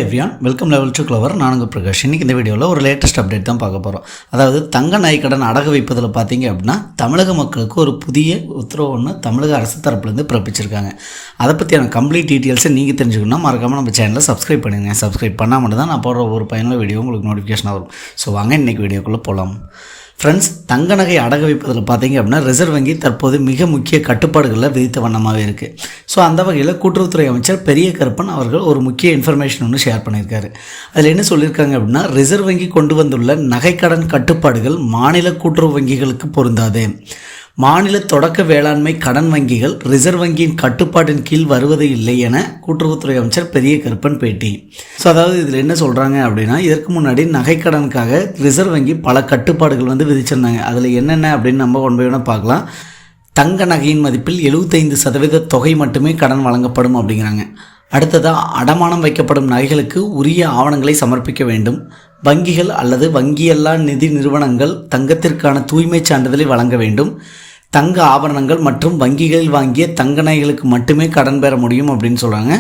Everyone welcome level to clever. நான் உங்கள் பிரகாஷ். இன்றைக்கி இந்த வீடியோவில் ஒரு லேட்டஸ்ட் அப்டேட் தான் பார்க்க போகிறோம். அதாவது தங்க நகை கடன் அடகு வைப்பதில் பார்த்தீங்க அப்படின்னா தமிழக மக்களுக்கு ஒரு புதிய உத்தரவு ஒன்று தமிழக அரசு தரப்புலேருந்து பிறப்பிச்சிருக்காங்க. அதை பற்றியான கம்ப்ளீட் டீட்டெயில்ஸை நீங்கள் தெரிஞ்சுக்கணும்னா மறக்காமல் நம்ம சேனலை சப்ஸ்கிரைப் பண்ணுங்கள். சப்ஸ்கிரைப் பண்ணால் மட்டும் தான் நான் போடுற ஒரு பயனுள்ள வீடியோ உங்களுக்கு நோட்டிஃபிகேஷன் வரும். ஸோ வாங்க இன்றைக்கி வீடியோக்குள்ளே போகலாம். ஃப்ரெண்ட்ஸ், தங்க நகை அடகு வைப்பதில் பார்த்தீங்க அப்படின்னா ரிசர்வ் வங்கி தற்போது மிக முக்கிய கட்டுப்பாடுகளில் விதித்த வண்ணமாகவே இருக்குது. ஸோ அந்த வகையில் கூட்டுறவுத்துறை அமைச்சர் பெரிய கருப்பன் அவர்கள் ஒரு முக்கிய இன்ஃபர்மேஷன் ஒன்று ஷேர் பண்ணியிருக்காரு. அதில் என்ன சொல்லியிருக்காங்க அப்படின்னா, ரிசர்வ் வங்கி கொண்டு வந்துள்ள நகைக்கடன் கட்டுப்பாடுகள் மாநில கூட்டுறவு வங்கிகளுக்கு பொருந்தாது. மாநில தொடக்க வேளாண்மை கடன் வங்கிகள் ரிசர்வ் வங்கியின் கட்டுப்பாட்டின் கீழ் வருவது இல்லை என கூட்டுறவுத்துறை அமைச்சர் பெரிய கருப்பன் பேட்டி. ஸோ அதாவது இதில் என்ன சொல்கிறாங்க அப்படின்னா, இதற்கு முன்னாடி நகைக்கடனுக்காக ரிசர்வ் வங்கி பல கட்டுப்பாடுகள் விதிச்சிருந்தாங்க. அதில் என்னென்ன அப்படின்னு நம்ம ஒன் பை ஒன்னாக பார்க்கலாம். தங்க நகையின் மதிப்பில் 75% தொகை மட்டுமே கடன் வழங்கப்படும் அப்படிங்கிறாங்க. அடுத்ததாக, அடமானம் வைக்கப்படும் நகைகளுக்கு உரிய ஆவணங்களை சமர்ப்பிக்க வேண்டும். வங்கிகள் அல்லது வங்கியல்லா நிதி நிறுவனங்கள் தங்கத்திற்கான தூய்மை சான்றிதழை வழங்க வேண்டும். தங்க ஆபரணங்கள் மற்றும் வங்கிகளில் வாங்கிய தங்க நகைகளுக்கு மட்டுமே கடன் பெற முடியும் அப்படின்னு சொல்கிறாங்க.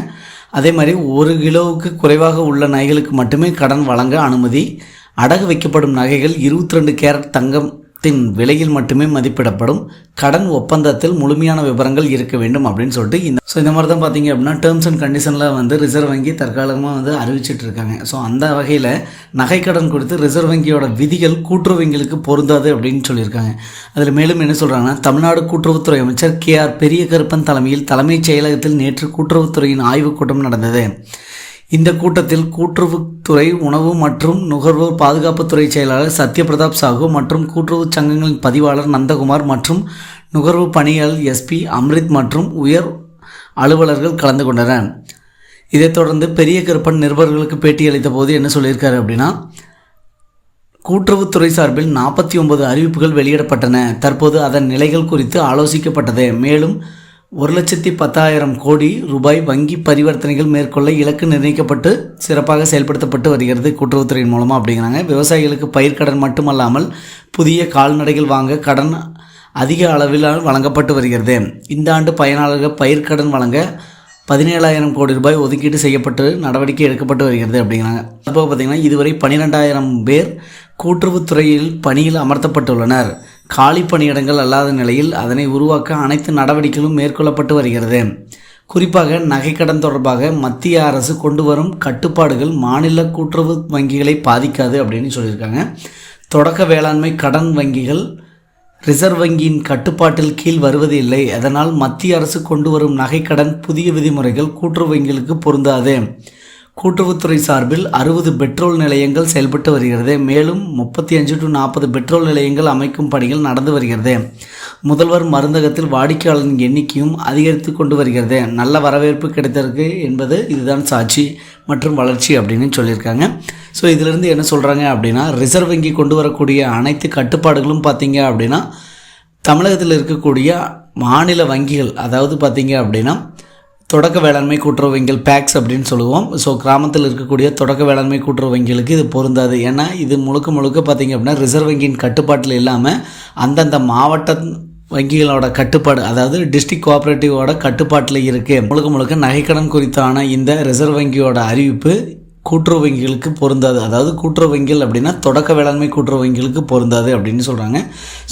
அதே மாதிரி 1 கிலோவுக்கு குறைவாக உள்ள நகைகளுக்கு மட்டுமே கடன் வழங்க அனுமதி. அடகு வைக்கப்படும் நகைகள் 22 கேரட் தங்கத்தின் விலையில் மட்டுமே மதிப்பிடப்படும். கடன் ஒப்பந்தத்தில் முழுமையான விவரங்கள் இருக்க வேண்டும் அப்படின்னு சொல்லிட்டு இந்த மாதிரி தான் பார்த்தீங்க அப்படின்னா டேர்ம்ஸ் அண்ட் கண்டிஷனில் ரிசர்வ் வங்கி தற்காலிகமாக அறிவிச்சிட்டு இருக்காங்க. ஸோ அந்த வகையில் நகைக்கடன் குறித்து ரிசர்வ் வங்கியோட விதிகள் கூட்டுறவு வங்கிகளுக்கு பொருந்தாது அப்படின்னு சொல்லியிருக்காங்க. அதில் மேலும் என்ன சொல்கிறாங்கன்னா, தமிழ்நாடு கூட்டுறவுத்துறை அமைச்சர் KR பெரிய கருப்பன் தலைமையில் தலைமைச் செயலகத்தில் நேற்று கூட்டுறவுத்துறையின் ஆய்வுக் கூட்டம் நடந்தது. இந்த கூட்டத்தில் கூட்டுறவுத்துறை உணவு மற்றும் நுகர்வோர் பாதுகாப்புத்துறை செயலாளர் சத்யபிரதாப் சாஹூ மற்றும் கூட்டுறவு சங்கங்களின் பதிவாளர் நந்தகுமார் மற்றும் நுகர்வு பணியாளர் SP அம்ரித் மற்றும் உயர் அலுவலர்கள் கலந்து கொண்டனர். இதைத் தொடர்ந்து பெரிய கருப்பன் நிருபர்களுக்கு பேட்டியளித்த போது என்ன சொல்லியிருக்காரு அப்படின்னா, கூட்டுறவுத்துறை சார்பில் 49 அறிவிப்புகள் வெளியிடப்பட்டன. தற்போது அதன் நிலைகள் குறித்து ஆலோசிக்கப்பட்டது. மேலும் 1,10,000 கோடி ரூபாய் வங்கி பரிவர்த்தனைகள் மேற்கொள்ள இலக்கு நிர்ணயிக்கப்பட்டு சிறப்பாக செயல்படுத்தப்பட்டு வருகிறது கூட்டுறவுத்துறையின் மூலமாக அப்படிங்கிறாங்க. விவசாயிகளுக்கு பயிர்க்கடன் மட்டுமல்லாமல் புதிய கால்நடைகள் வாங்க கடன் அதிக அளவில் வழங்கப்பட்டு வருகிறது. இந்த ஆண்டு பயனாளர்கள் பயிர்க்கடன் வழங்க 17,000 கோடி ரூபாய் ஒதுக்கீடு செய்யப்பட்டு நடவடிக்கை எடுக்கப்பட்டு வருகிறது அப்படிங்கிறாங்க. அப்போ பார்த்திங்கன்னா இதுவரை 12,000 பேர் கூட்டுறவுத்துறையில் பணியில் அமர்த்தப்பட்டுள்ளனர். காலி பணியிடங்கள் அல்லாத நிலையில் அதனை உருவாக்க அனைத்து நடவடிக்கைகளும் மேற்கொள்ளப்பட்டு வருகிறது. குறிப்பாக நகைக்கடன் தொடர்பாக மத்திய அரசு கொண்டு வரும் கட்டுப்பாடுகள் மாநில கூட்டுறவு வங்கிகளை பாதிக்காது அப்படின்னு சொல்லியிருக்காங்க. தொடக்க வேளாண்மை கடன் வங்கிகள் ரிசர்வ் வங்கியின் கட்டுப்பாட்டில் கீழ் வருவது இல்லை. அதனால் மத்திய அரசு கொண்டு வரும் நகைக்கடன் புதிய விதிமுறைகள் கூட்டுறவு வங்கிகளுக்கு பொருந்தாது. கூட்டுறவுத்துறை சார்பில் 60 பெட்ரோல் நிலையங்கள் செயல்பட்டு வருகிறது. மேலும் 35 to 40 பெட்ரோல் நிலையங்கள் அமைக்கும் பணிகள் நடந்து வருகிறது. முதல்வர் மருந்தகத்தில் வாடிக்கையாளரின் எண்ணிக்கையும் அதிகரித்து கொண்டு வருகிறது. நல்ல வரவேற்பு கிடைத்திருக்கு என்பது இதுதான் சாட்சி மற்றும் வளர்ச்சி அப்படின்னு சொல்லியிருக்காங்க. ஸோ இதிலிருந்து என்ன சொல்கிறாங்க அப்படின்னா, ரிசர்வ் வங்கி கொண்டு வரக்கூடிய அனைத்து கட்டுப்பாடுகளும் பார்த்தீங்க அப்படின்னா தமிழகத்தில் இருக்கக்கூடிய மாநில வங்கிகள், அதாவது பார்த்தீங்க அப்படின்னா தொடக்க வேளாண்மை கூட்டுறவு வங்கிகள் பேக்ஸ் அப்படின்னு சொல்லுவோம். ஸோ கிராமத்தில் இருக்கக்கூடிய தொடக்க வேளாண்மை கூட்டுறவு வங்கிகளுக்கு இது பொருந்தாது. ஏன்னா இது முழுக்க பார்த்திங்க அப்படின்னா ரிசர்வ் வங்கியின் கட்டுப்பாட்டில் இல்லாமல் அந்தந்த மாவட்ட வங்கிகளோட கட்டுப்பாடு, அதாவது டிஸ்ட்ரிக்ட் கோஆப்ரேட்டிவோட கட்டுப்பாட்டில் இருக்குது. முழுக்க நகைக்கடன் குறித்தான இந்த ரிசர்வ் வங்கியோட அறிவிப்பு கூட்டுறவு வங்கிகளுக்கு பொருந்தாது. அதாவது கூட்டுறவு வங்கிகள் அப்படின்னா தொடக்க வேளாண்மை கூட்டுறவு வங்கிகளுக்கு பொருந்தாது அப்படின்னு சொல்கிறாங்க.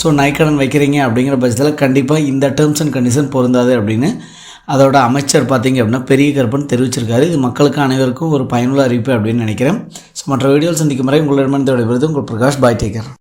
ஸோ நகைக்கடன் வைக்கிறீங்க அப்படிங்கிற பட்சத்தில் கண்டிப்பாக இந்த டேர்ம்ஸ் அண்ட் கண்டிஷன் பொருந்தாது அப்படின்னு அதோட அமைச்சர் பார்த்தீங்க அப்படின்னா பெரிய கருப்பன் தெரிவிச்சிருக்காரு. இது மக்களுக்கு அனைவருக்கும் ஒரு பயனுள்ள அறிவிப்பு அப்படின்னு நினைக்கிறேன். ஸோ மற்ற வீடியோவில் சந்திக்கும் முறை உங்களிடமிருந்து விடைபெறுவது உங்கள் பிரகாஷ். பாய், டேக் கேர்.